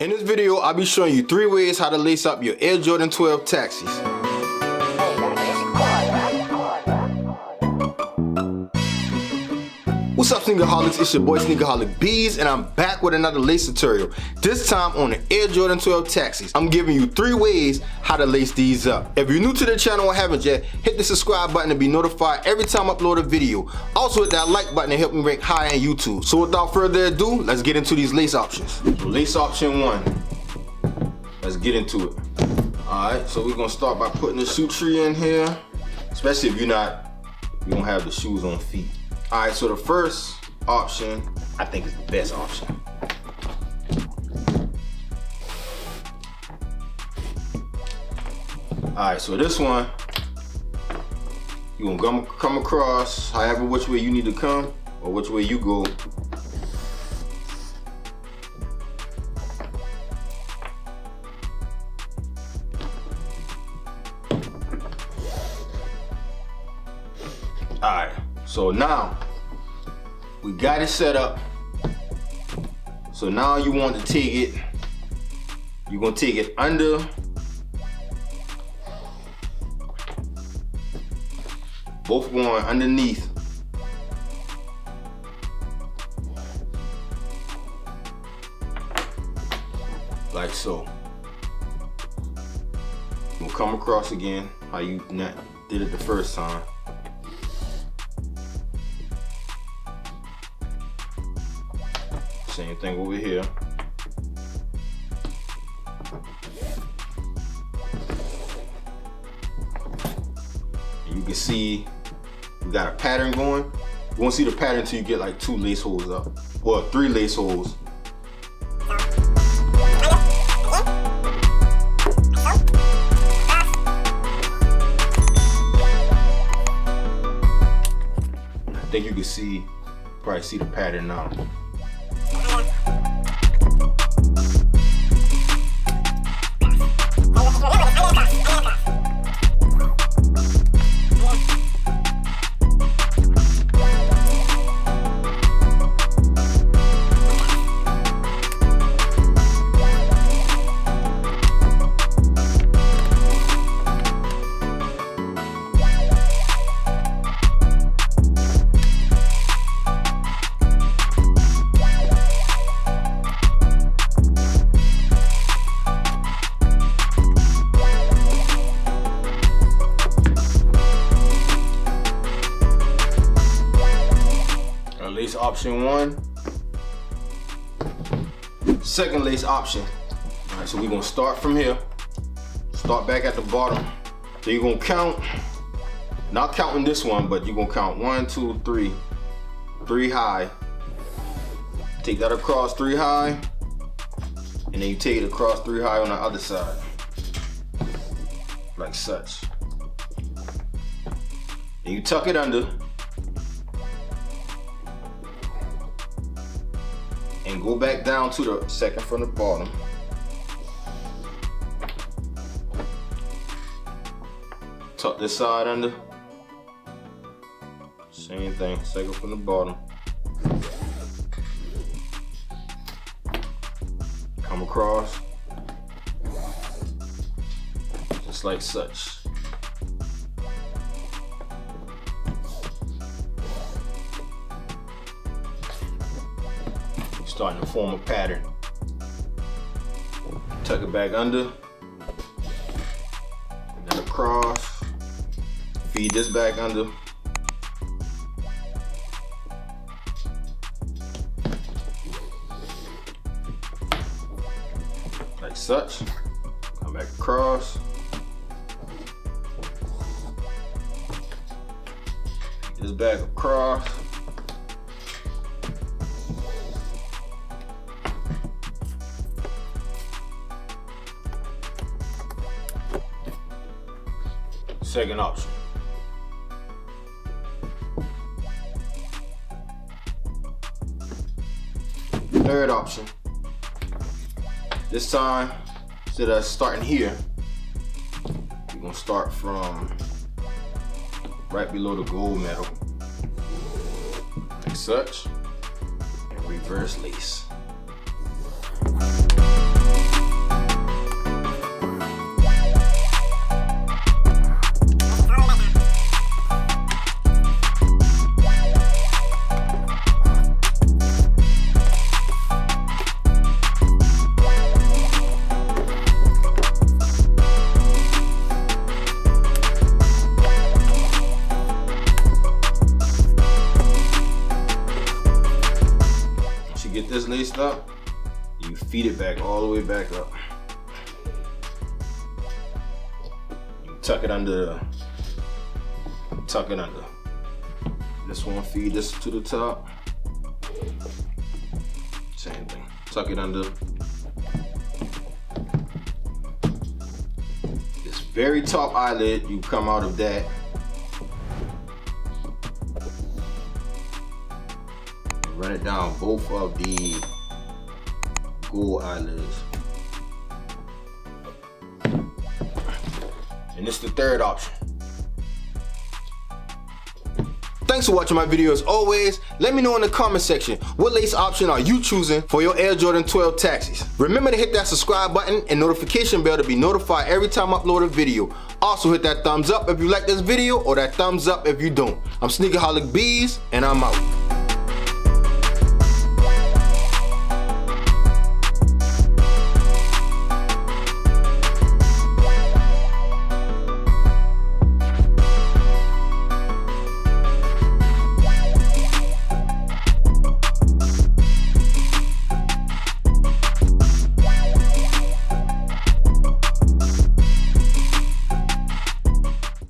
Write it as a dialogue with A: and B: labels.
A: In this video, I'll be showing you 3 ways how to lace up your Air Jordan 12 taxis. What's up, Sneakerholics? It's your boy SneakerholicBeez, and I'm back with another lace tutorial. This time on the Air Jordan 12 taxis. I'm giving you 3 ways how to lace these up. If you're new to the channel or haven't yet, hit the subscribe button to be notified every time I upload a video. Also hit that like button to help me rank higher in YouTube. So without further ado, let's get into these lace options. So lace option 1. Let's get into it. Alright, so we're gonna start by putting the shoe tree in here. Especially if you don't have the shoes on feet. Alright, so the first option, I think is the best option. Alright, so this one, you're gonna come across however which way you need to come, or which way you go. Alright, so now we got it set up. So now you want to take it, you're gonna take it under both going underneath. Like so. We'll come across again how you did it the first time. Same thing over here. And you can see we got a pattern going. You won't see the pattern until you get like 2 lace holes up, or 3 lace holes. I think you can probably see the pattern now. Lace option 1. Second lace option. Alright, so we're gonna start from here. Start back at the bottom. So you're gonna count, not counting this one, but you're gonna count 1, 2, 3. 3 high. Take that across 3 high. And then you take it across 3 high on the other side. Like such. And you tuck it under. And go back down to the second from the bottom. Tuck this side under. Same thing, second from the bottom. Come across. Just like such. Starting to form a pattern. Tuck it back under, and then across. Feed this back under. Like such. Come back across. Feed this back across. Second option. Third option. This time, instead of starting here, we're gonna start from right below the gold medal, like such, and reverse lace. laced up, you feed it back all the way back up. You tuck it under. This one, feed this to the top. Same thing. Tuck it under. This very top eyelid, you come out of that. Run it down both of the gold eyelids. And this is the third option. Thanks for watching my video as always. Let me know in the comment section, what lace option are you choosing for your Air Jordan 12 taxis? Remember to hit that subscribe button and notification bell to be notified every time I upload a video. Also hit that thumbs up if you like this video or that thumbs up if you don't. I'm SneakerholicBeez and I'm out.